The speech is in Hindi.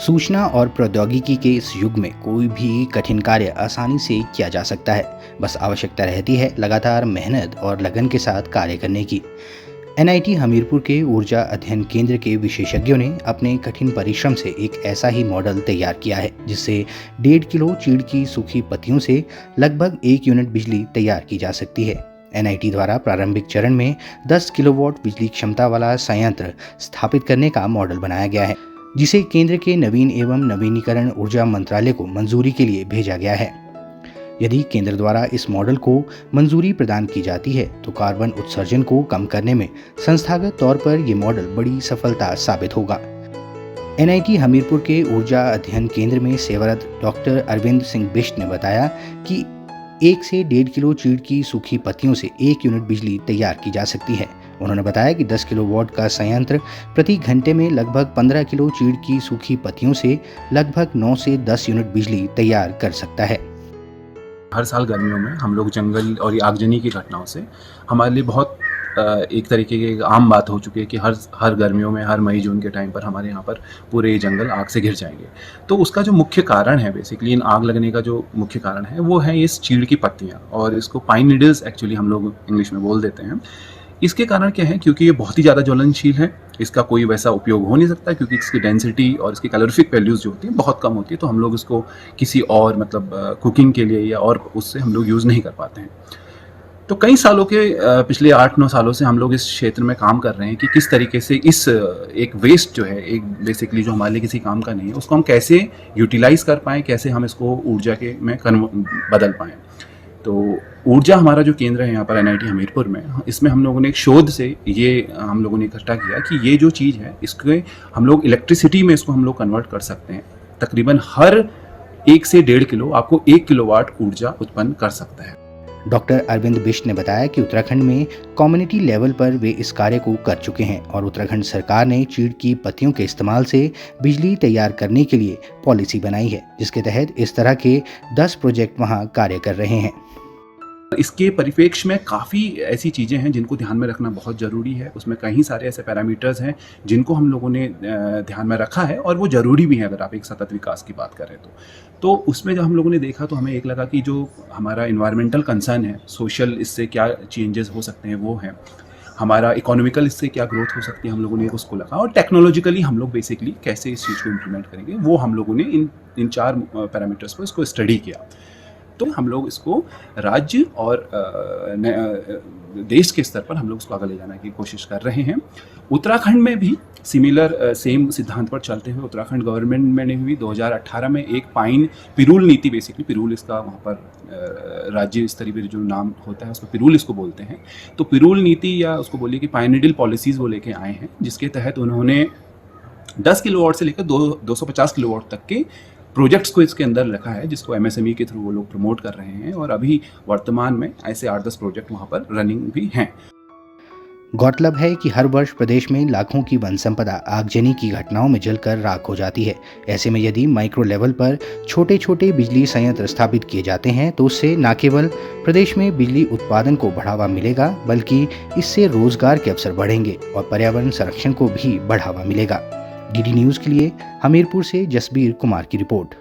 सूचना और प्रौद्योगिकी के इस युग में कोई भी कठिन कार्य आसानी से किया जा सकता है। बस आवश्यकता रहती है लगातार मेहनत और लगन के साथ कार्य करने की। एनआईटी हमीरपुर के ऊर्जा अध्ययन केंद्र के विशेषज्ञों ने अपने कठिन परिश्रम से एक ऐसा ही मॉडल तैयार किया है जिससे 1.5 किलो चीड़ की सूखी पत्तियों से लगभग 1 यूनिट बिजली तैयार की जा सकती है। एनआईटी द्वारा प्रारंभिक चरण में 10 किलोवाट बिजली क्षमता वाला संयंत्र स्थापित करने का मॉडल बनाया गया है, जिसे केंद्र के नवीन एवं नवीनीकरण ऊर्जा मंत्रालय को मंजूरी के लिए भेजा गया है। यदि केंद्र द्वारा इस मॉडल को मंजूरी प्रदान की जाती है तो कार्बन उत्सर्जन को कम करने में संस्थागत तौर पर ये मॉडल बड़ी सफलता साबित होगा। एनआईटी हमीरपुर के ऊर्जा अध्ययन केंद्र में सेवारत डॉक्टर अरविंद सिंह बिष्ट ने बताया कि 1 से 1.5 किलो चीड़ की सूखी पत्तियों से 1 यूनिट बिजली तैयार की जा सकती है। उन्होंने बताया कि 10 किलोवाट का संयंत्र प्रति घंटे में लगभग 15 किलो चीड़ की सूखी पत्तियों से लगभग 9 से 10 यूनिट बिजली तैयार कर सकता है। हर साल गर्मियों में हम लोग जंगल और ये आगजनी की घटनाओं से हमारे लिए बहुत एक तरीके की आम बात हो चुकी है कि हर गर्मियों में हर मई जून के टाइम पर हमारे यहाँ पर पूरे जंगल आग से घिर जाएंगे। तो उसका जो मुख्य कारण है, बेसिकली इन आग लगने का जो मुख्य कारण है वो है इस चीड़ की पत्तियाँ, और इसको पाइन नीडल्स एक्चुअली हम लोग इंग्लिश में बोल देते हैं। इसके कारण क्या है, क्योंकि ये बहुत ही ज़्यादा ज्वलनशील है, इसका कोई वैसा उपयोग हो नहीं सकता क्योंकि इसकी डेंसिटी और इसकी कैलोरीफिक वैल्यूज़ जो होती है बहुत कम होती है। तो हम लोग इसको किसी और मतलब कुकिंग के लिए या और उससे हम लोग यूज़ नहीं कर पाते हैं। तो कई सालों के पिछले 8-9 सालों से हम लोग इस क्षेत्र में काम कर रहे हैं कि किस तरीके से इस एक वेस्ट जो है, एक बेसिकली जो हमारे लिए किसी काम का नहीं है, उसको हम कैसे यूटिलाइज़ कर पाएँ, कैसे हम इसको ऊर्जा के में बदल पाएँ। तो ऊर्जा हमारा जो केंद्र है यहाँ पर एनआईटी हमीरपुर में, इसमें हम लोगों ने एक शोध से ये हम लोगों ने इकट्ठा किया कि ये जो चीज़ है इसके हम लोग इलेक्ट्रिसिटी में इसको हम लोग कन्वर्ट कर सकते हैं। तकरीबन हर 1 से 1.5 किलो आपको 1 किलोवाट ऊर्जा उत्पन्न कर सकता है। डॉक्टर अरविंद बिष्ट ने बताया कि उत्तराखंड में कम्युनिटी लेवल पर वे इस कार्य को कर चुके हैं और उत्तराखंड सरकार ने चीड़ की पत्तियों के इस्तेमाल से बिजली तैयार करने के लिए पॉलिसी बनाई है, जिसके तहत इस तरह के 10 प्रोजेक्ट वहां कार्य कर रहे हैं। इसके परिप्रेक्ष्य में काफ़ी ऐसी चीज़ें हैं जिनको ध्यान में रखना बहुत ज़रूरी है। उसमें कई सारे ऐसे पैरामीटर्स हैं जिनको हम लोगों ने ध्यान में रखा है और वो ज़रूरी भी है अगर आप एक सतत विकास की बात करें तो उसमें जब हम लोगों ने देखा तो हमें एक लगा कि जो हमारा इन्वायरमेंटल कंसर्न है, सोशल इससे क्या चेंजेस हो सकते हैं वो हैं, हमारा इकोनॉमिकल इससे क्या ग्रोथ हो सकती है, हम लोगों ने उसको लगा, और टेक्नोलॉजिकली हम लोग बेसिकली कैसे इस चीज़ को इम्प्लीमेंट करेंगे वो हम लोगों ने इन 4 पैरामीटर्स पर इसको स्टडी किया। तो हम लोग इसको राज्य और देश के स्तर पर हम लोग इसको आगे ले जाने की कोशिश कर रहे हैं। उत्तराखंड में भी सिमिलर सेम सिद्धांत पर चलते हुए उत्तराखंड गवर्नमेंट में भी 2018 में एक पाइन पिरूल नीति, बेसिकली पिरूल इसका वहाँ पर राज्य स्तरीय पे जो नाम होता है उसको पिरूल इसको बोलते हैं। तो पिरूल नीति या उसको बोलिए कि पाइनिडल पॉलिसीज़ वो लेके आए हैं, जिसके तहत उन्होंने 10 किलोवाट से लेकर 250 किलोवाट तक के प्रोजेक्ट्स को इसके अंदर रखा है, जिसको एमएसएमई के थ्रू वो लोग प्रमोट कर रहे हैं, और अभी वर्तमान में ऐसे 8-10 प्रोजेक्ट वहाँ पर रनिंग भी हैं। गौरतलब है कि हर वर्ष प्रदेश में लाखों की वन संपदा आगजनी की घटनाओं में जलकर राख हो जाती है। ऐसे में यदि माइक्रो लेवल पर छोटे छोटे बिजली संयंत्र स्थापित किए जाते हैं तो उससे न केवल प्रदेश में बिजली उत्पादन को बढ़ावा मिलेगा, बल्कि इससे रोजगार के अवसर बढ़ेंगे और पर्यावरण संरक्षण को भी बढ़ावा मिलेगा। डीडी न्यूज़ के लिए हमीरपुर से जसबीर कुमार की रिपोर्ट।